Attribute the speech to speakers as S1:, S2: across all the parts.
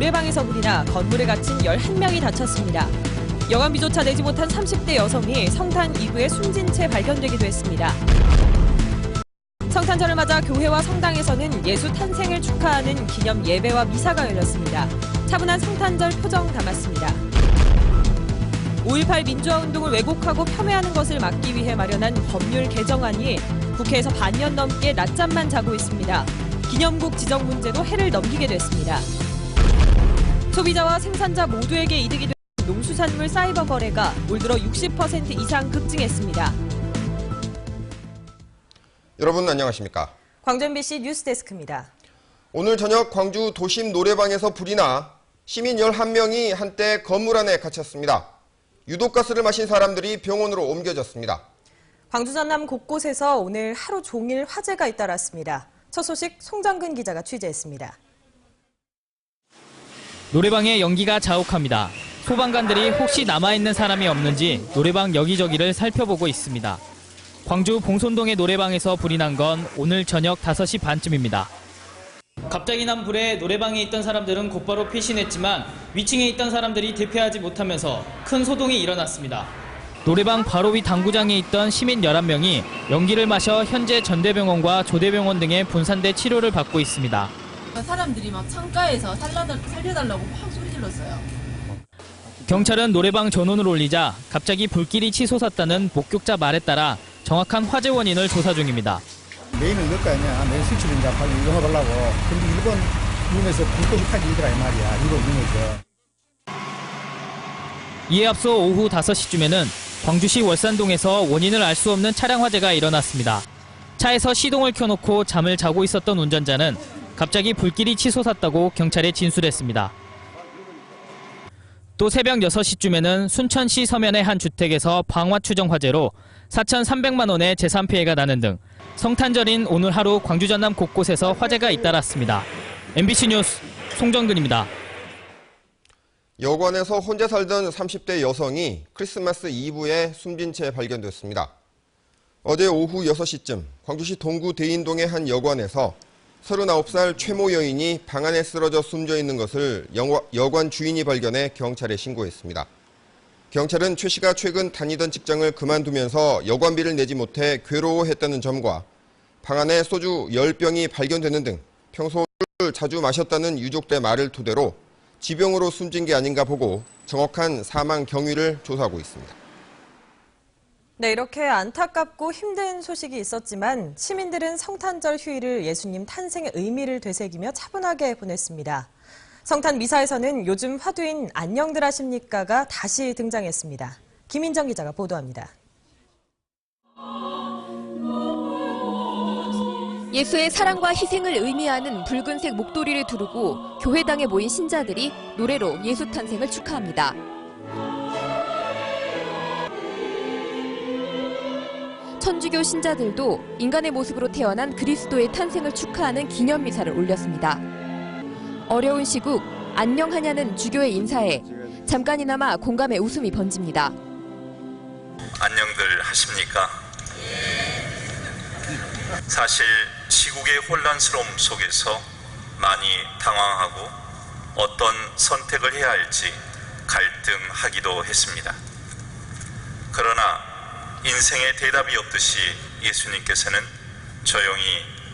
S1: 노래방에서 불이 나 건물에 갇힌 11명이 다쳤습니다. 여관비조차 내지 못한 30대 여성이 성탄 이브에 숨진 채 발견되기도 했습니다. 성탄절을 맞아 교회와 성당에서는 예수 탄생을 축하하는 기념 예배와 미사가 열렸습니다. 차분한 성탄절 표정 담았습니다. 5.18 민주화운동을 왜곡하고 폄훼하는 것을 막기 위해 마련한 법률 개정안이 국회에서 반년 넘게 낮잠만 자고 있습니다. 기념국 지정 문제도 해를 넘기게 됐습니다. 소비자와 생산자 모두에게 이득이 되는 농수산물 사이버 거래가 올 들어 60% 이상 급증했습니다.
S2: 여러분 안녕하십니까?
S1: 광주 MBC 뉴스데스크입니다.
S2: 오늘 저녁 광주 도심 노래방에서 불이 나 시민 11명이 한때 건물 안에 갇혔습니다. 유독가스를 마신 사람들이 병원으로 옮겨졌습니다.
S1: 광주 전남 곳곳에서 오늘 하루 종일 화재가 잇따랐습니다. 첫 소식 송정근 기자가 취재했습니다.
S3: 노래방의 연기가 자욱합니다. 소방관들이 혹시 남아있는 사람이 없는지 노래방 여기저기를 살펴보고 있습니다. 광주 봉손동의 노래방에서 불이 난 건 오늘 저녁 5시 반쯤입니다. 갑자기 난 불에 노래방에 있던 사람들은 곧바로 피신했지만 위층에 있던 사람들이 대피하지 못하면서 큰 소동이 일어났습니다. 노래방 바로 위 당구장에 있던 시민 11명이 연기를 마셔 현재 전대병원과 조대병원 등의 분산돼 치료를 받고 있습니다.
S4: 사람들이 막 창가에서 살려달라고 막 소리 질렀어요.
S3: 경찰은 노래방 전원을 올리자 갑자기 불길이 치솟았다는 목격자 말에 따라 정확한 화재 원인을 조사 중입니다.
S5: 메인을 넣을 거 아니야. 메인 스위치를 이제 이용해보려고. 근데 일본 룸에서 불법이 타기더라 이 말이야. 일본 룸에서.
S3: 이에 앞서 오후 5시쯤에는 광주시 월산동에서 원인을 알 수 없는 차량 화재가 일어났습니다. 차에서 시동을 켜놓고 잠을 자고 있었던 운전자는 갑자기 불길이 치솟았다고 경찰에 진술했습니다. 또 새벽 6시쯤에는 순천시 서면의 한 주택에서 방화 추정 화재로 4,300만 원의 재산 피해가 나는 등 성탄절인 오늘 하루 광주 전남 곳곳에서 화재가 잇따랐습니다. MBC 뉴스 송정근입니다.
S2: 여관에서 혼자 살던 30대 여성이 크리스마스 이브에 숨진 채 발견됐습니다. 어제 오후 6시쯤 광주시 동구 대인동의 한 여관에서 39살 최모 여인이 방 안에 쓰러져 숨져 있는 것을 여관 주인이 발견해 경찰에 신고했습니다. 경찰은 최 씨가 최근 다니던 직장을 그만두면서 여관비를 내지 못해 괴로워했다는 점과 방 안에 소주 10병이 발견되는 등 평소 술을 자주 마셨다는 유족들의 말을 토대로 지병으로 숨진 게 아닌가 보고 정확한 사망 경위를 조사하고 있습니다.
S1: 네, 이렇게 안타깝고 힘든 소식이 있었지만 시민들은 성탄절 휴일을 예수님 탄생의 의미를 되새기며 차분하게 보냈습니다. 성탄 미사에서는 요즘 화두인 안녕들 하십니까가 다시 등장했습니다. 김인정 기자가 보도합니다.
S6: 예수의 사랑과 희생을 의미하는 붉은색 목도리를 두르고 교회당에 모인 신자들이 노래로 예수 탄생을 축하합니다. 천주교 신자들도 인간의 모습으로 태어난 그리스도의 탄생을 축하하는 기념미사를 올렸습니다. 어려운 시국 안녕하냐는 주교의 인사에 잠깐이나마 공감의 웃음이 번집니다.
S7: 안녕들 하십니까? 사실 시국의 혼란스러움 속에서 많이 당황하고 어떤 선택을 해야 할지 갈등하기도 했습니다. 그러나 인생의 대답이 없듯이 예수님께서는 조용히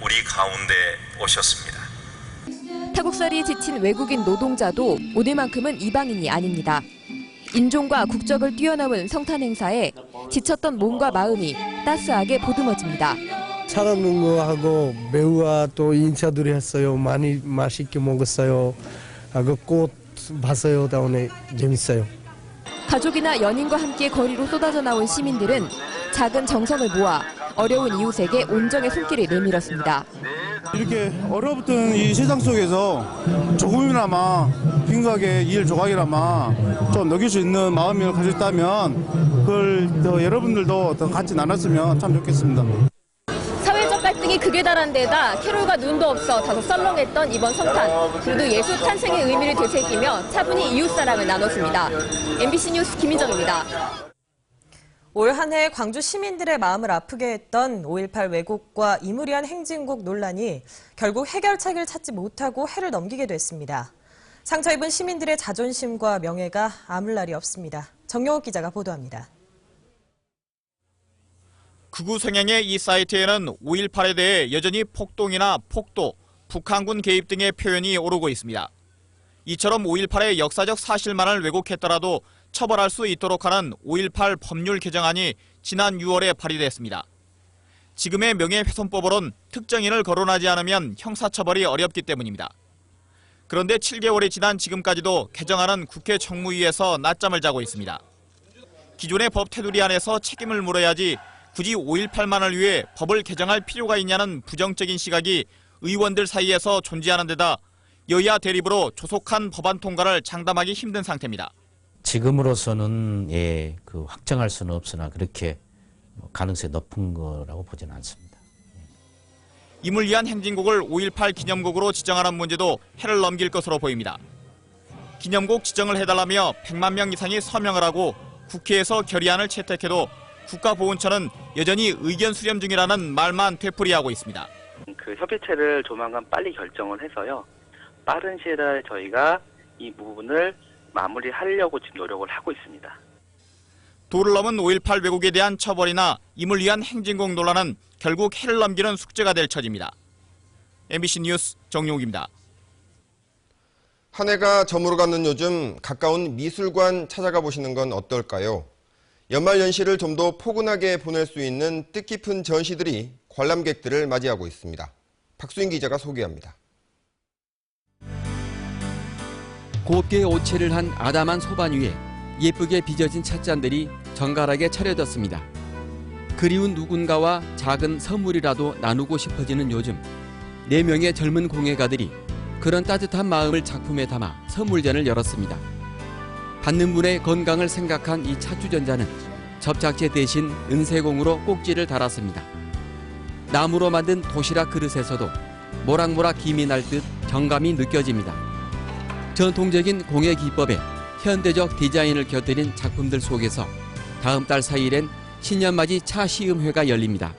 S7: 우리 가운데 오셨습니다.
S6: 타국살이에 지친 외국인 노동자도 오늘만큼은 이방인이 아닙니다. 인종과 국적을 뛰어넘은 성탄 행사에 지쳤던 몸과 마음이 따스하게 보듬어집니다.
S5: 사랑하는 거하고 매우와 또 인사들이 했어요. 많이 맛있게 먹었어요. 그 꽃 봤어요. 다음에 재밌어요.
S6: 가족이나 연인과 함께 거리로 쏟아져 나온 시민들은 작은 정성을 모아 어려운 이웃에게 온정의 손길을 내밀었습니다.
S8: 이렇게 얼어붙은 이 세상 속에서 조금이나마 빈각의 일 조각이나마 좀 녹일 수 있는 마음을 가졌다면 그걸 더 여러분들도 더 같이 나눴으면 참 좋겠습니다.
S6: 사회적 갈등이 극에 달한 데다 캐롤과 눈도 없어 다소 썰렁했던 이번 성탄. 그래도 예수 탄생의 의미를 되새기며 차분히 이웃사랑을 나눴습니다. MBC 뉴스 김민정입니다.
S1: 올 한 해 광주 시민들의 마음을 아프게 했던 5.18 왜곡과 이무리한 행진곡 논란이 결국 해결책을 찾지 못하고 해를 넘기게 됐습니다. 상처 입은 시민들의 자존심과 명예가 아물 날이 없습니다. 정용욱 기자가 보도합니다.
S9: 극우 성향의 이 사이트에는 5.18에 대해 여전히 폭동이나 폭도, 북한군 개입 등의 표현이 오르고 있습니다. 이처럼 5.18의 역사적 사실만을 왜곡했더라도 처벌할 수 있도록 하는 5.18 법률 개정안이 지난 6월에 발의됐습니다. 지금의 명예훼손법으론 특정인을 거론하지 않으면 형사처벌이 어렵기 때문입니다. 그런데 7개월이 지난 지금까지도 개정안은 국회 정무위에서 낮잠을 자고 있습니다. 기존의 법 테두리 안에서 책임을 물어야지 굳이 5.18만을 위해 법을 개정할 필요가 있냐는 부정적인 시각이 의원들 사이에서 존재하는 데다 여야 대립으로 조속한 법안 통과를 장담하기 힘든 상태입니다.
S10: 지금으로서는 확정할 수는 없으나 그렇게 가능성이 높은 거라고 보지는 않습니다.
S9: 임을 위한 행진곡을 5.18 기념곡으로 지정하는 문제도 해를 넘길 것으로 보입니다. 기념곡 지정을 해달라며 100만 명 이상이 서명을 하고 국회에서 결의안을 채택해도 국가보훈처는 여전히 의견 수렴 중이라는 말만 되풀이하고 있습니다.
S11: 그 협의체를 조만간 빨리 결정을 해서요. 빠른 시일 내에 저희가 이 부분을 마무리하려고 지금 노력을 하고 있습니다.
S9: 도를 넘은 5.18 왜곡에 대한 처벌이나 임을 위한 행진곡 논란은 결국 해를 넘기는 숙제가 될 처지입니다. MBC 뉴스 정용욱입니다.
S2: 한 해가 저물어가는 요즘 가까운 미술관 찾아가 보시는 건 어떨까요? 연말 연시를 좀 더 포근하게 보낼 수 있는 뜻깊은 전시들이 관람객들을 맞이하고 있습니다. 박수인 기자가 소개합니다.
S12: 곱게 오체를 한 아담한 소반 위에 예쁘게 빚어진 찻잔들이 정갈하게 차려졌습니다. 그리운 누군가와 작은 선물이라도 나누고 싶어지는 요즘 4명의 젊은 공예가들이 그런 따뜻한 마음을 작품에 담아 선물전을 열었습니다. 받는 분의 건강을 생각한 이 찻주전자는 접착제 대신 은세공으로 꼭지를 달았습니다. 나무로 만든 도시락 그릇에서도 모락모락 김이 날 듯 정감이 느껴집니다. 전통적인 공예 기법에 현대적 디자인을 곁들인 작품들 속에서 다음 달 4일엔 신년맞이 차 시음회가 열립니다.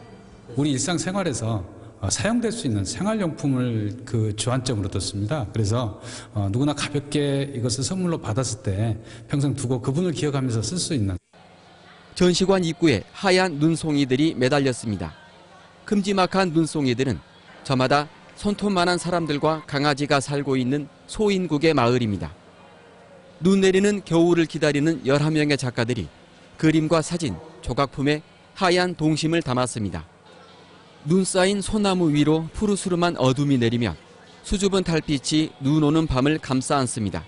S13: 우리 일상생활에서 사용될 수 있는 생활용품을 주안점으로 뒀습니다. 그래서 누구나 가볍게 이것을 선물로 받았을 때 평생 두고 그분을 기억하면서 쓸 수 있는.
S12: 전시관 입구에 하얀 눈송이들이 매달렸습니다. 큼지막한 눈송이들은 저마다 손톱만한 사람들과 강아지가 살고 있는 소인국의 마을입니다. 눈 내리는 겨울을 기다리는 11명의 작가들이 그림과 사진, 조각품에 하얀 동심을 담았습니다. 눈 쌓인 소나무 위로 푸르스름한 어둠이 내리면 수줍은 달빛이 눈 오는 밤을 감싸 안습니다.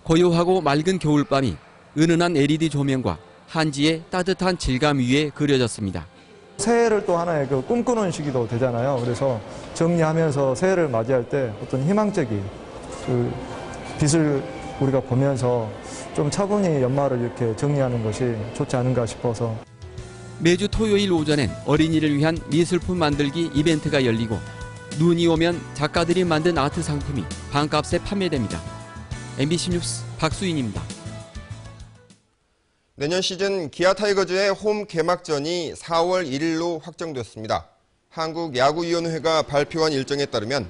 S12: 고요하고 맑은 겨울밤이 은은한 LED 조명과 한지의 따뜻한 질감 위에 그려졌습니다.
S14: 새해를 또 하나의 꿈꾸는 시기도 되잖아요. 그래서 정리하면서 새해를 맞이할 때 어떤 희망적인 빛을 우리가 보면서 좀 차분히 연말을 이렇게 정리하는 것이 좋지 않은가 싶어서.
S12: 매주 토요일 오전엔 어린이를 위한 미술품 만들기 이벤트가 열리고 눈이 오면 작가들이 만든 아트 상품이 반값에 판매됩니다. MBC 뉴스 박수인입니다.
S2: 내년 시즌 기아 타이거즈의 홈 개막전이 4월 1일로 확정됐습니다. 한국야구위원회가 발표한 일정에 따르면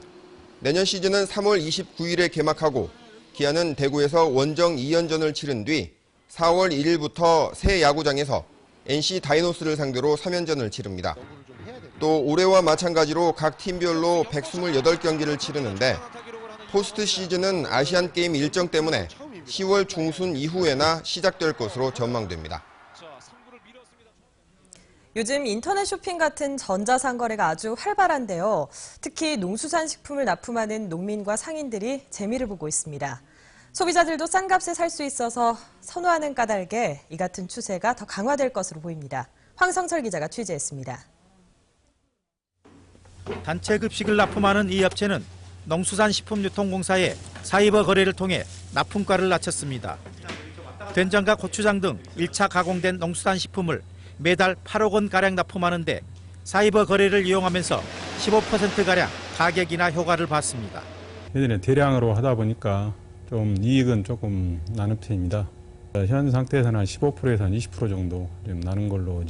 S2: 내년 시즌은 3월 29일에 개막하고 기아는 대구에서 원정 2연전을 치른 뒤 4월 1일부터 새 야구장에서 NC 다이노스를 상대로 3연전을 치릅니다. 또 올해와 마찬가지로 각 팀별로 128경기를 치르는데 포스트 시즌은 아시안게임 일정 때문에 10월 중순 이후에나 시작될 것으로 전망됩니다.
S1: 요즘 인터넷 쇼핑 같은 전자상거래가 아주 활발한데요. 특히 농수산식품을 납품하는 농민과 상인들이 재미를 보고 있습니다. 소비자들도 싼 값에 살 수 있어서 선호하는 까닭에 이 같은 추세가 더 강화될 것으로 보입니다. 황성철 기자가 취재했습니다.
S15: 단체 급식을 납품하는 이 업체는 농수산식품유통공사에 사이버 거래를 통해 납품가를 낮췄습니다. 된장과 고추장 등 1차 가공된 농수산식품을 매달 8억 원가량 납품하는데 사이버 거래를 이용하면서 15%가량 가격이나 효과를 봤습니다.
S16: 예전에 대량으로 하다 보니까 좀 이익은 조금 나는 편입니다. 현 상태에서는 한 15%에서 한 20% 정도 좀 나는 걸로.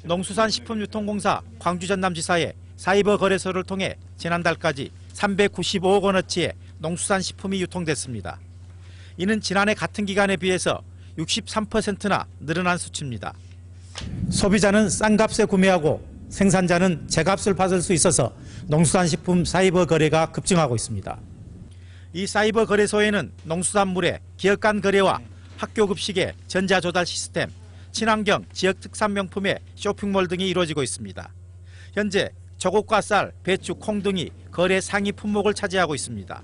S15: 농수산식품유통공사 광주 전남지사에 사이버 거래소를 통해 지난달까지 395억 원어치의 농수산식품이 유통됐습니다. 이는 지난해 같은 기간에 비해서 63%나 늘어난 수치입니다. 소비자는 싼 값에 구매하고 생산자는 제값을 받을 수 있어서 농수산식품 사이버 거래가 급증하고 있습니다. 이 사이버 거래소에는 농수산물의 기업 간 거래와 학교 급식의 전자조달 시스템, 친환경 지역 특산 명품의 쇼핑몰 등이 이루어지고 있습니다. 현재 저고가 쌀, 배추, 콩 등이 거래 상위 품목을 차지하고 있습니다.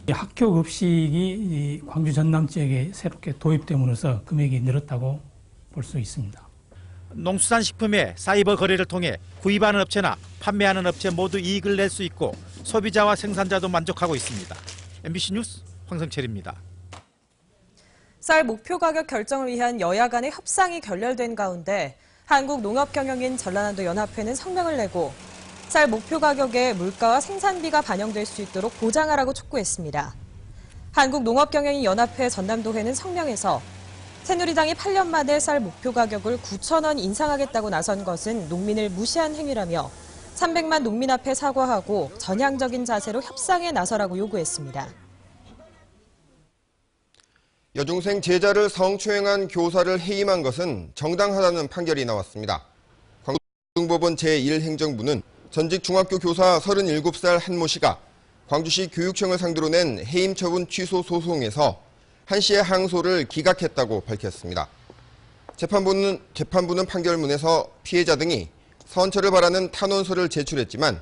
S17: 학교 급식이 광주 전남 지역에 새롭게 도입됨으로써 금액이 늘었다고 볼 수 있습니다.
S15: 농수산식품의 사이버 거래를 통해 구입하는 업체나 판매하는 업체 모두 이익을 낼 수 있고 소비자와 생산자도 만족하고 있습니다. MBC 뉴스 황성철입니다.
S1: 쌀 목표 가격 결정을 위한 여야 간의 협상이 결렬된 가운데 한국농업경영인 전라남도 연합회는 성명을 내고 쌀 목표 가격에 물가와 생산비가 반영될 수 있도록 보장하라고 촉구했습니다. 한국농업경영인 연합회 전남도회는 성명에서 새누리당이 8년 만에 쌀 목표 가격을 9,000원 인상하겠다고 나선 것은 농민을 무시한 행위라며 300만 농민 앞에 사과하고 전향적인 자세로 협상에 나서라고 요구했습니다.
S2: 여중생 제자를 성추행한 교사를 해임한 것은 정당하다는 판결이 나왔습니다. 광주중법원 제1행정부는 전직 중학교 교사 37살 한모 씨가 광주시 교육청을 상대로 낸 해임 처분 취소 소송에서 한 씨의 항소를 기각했다고 밝혔습니다. 재판부는 판결문에서 피해자 등이 선처를 바라는 탄원서를 제출했지만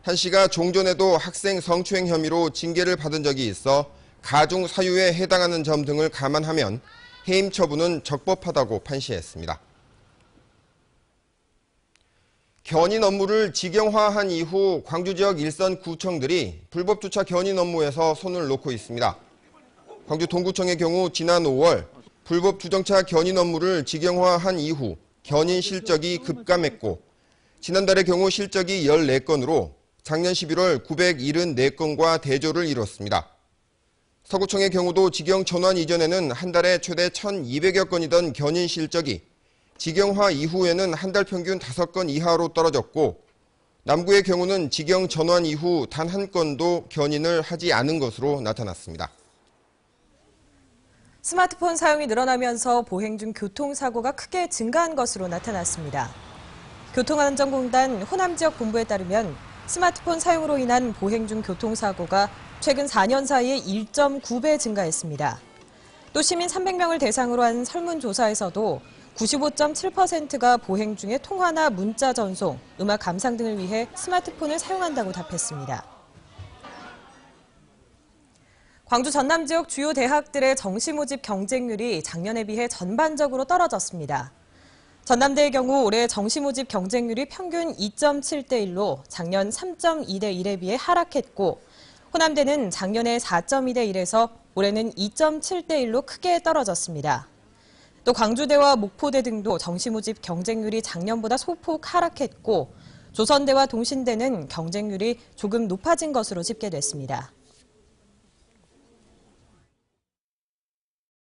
S2: 한 씨가 종전에도 학생 성추행 혐의로 징계를 받은 적이 있어 가중 사유에 해당하는 점 등을 감안하면 해임 처분은 적법하다고 판시했습니다. 견인 업무를 직영화한 이후 광주 지역 일선 구청들이 불법 주차 견인 업무에서 손을 놓고 있습니다. 광주 동구청의 경우 지난 5월 불법 주정차 견인 업무를 직영화한 이후 견인 실적이 급감했고 지난달의 경우 실적이 14건으로 작년 11월 974건과 대조를 이뤘습니다. 서구청의 경우도 직영 전환 이전에는 한 달에 최대 1,200여 건이던 견인 실적이 직영화 이후에는 한 달 평균 5건 이하로 떨어졌고 남구의 경우는 직영 전환 이후 단 한 건도 견인을 하지 않은 것으로 나타났습니다.
S1: 스마트폰 사용이 늘어나면서 보행 중 교통사고가 크게 증가한 것으로 나타났습니다. 교통안전공단 호남지역 본부에 따르면 스마트폰 사용으로 인한 보행 중 교통사고가 최근 4년 사이에 1.9배 증가했습니다. 또 시민 300명을 대상으로 한 설문조사에서도 95.7%가 보행 중에 통화나 문자 전송, 음악 감상 등을 위해 스마트폰을 사용한다고 답했습니다. 광주 전남 지역 주요 대학들의 정시 모집 경쟁률이 작년에 비해 전반적으로 떨어졌습니다. 전남대의 경우 올해 정시 모집 경쟁률이 평균 2.7대 1로 작년 3.2대 1에 비해 하락했고 호남대는 작년에 4.2대 1에서 올해는 2.7대 1로 크게 떨어졌습니다. 또 광주대와 목포대 등도 정시 모집 경쟁률이 작년보다 소폭 하락했고 조선대와 동신대는 경쟁률이 조금 높아진 것으로 집계됐습니다.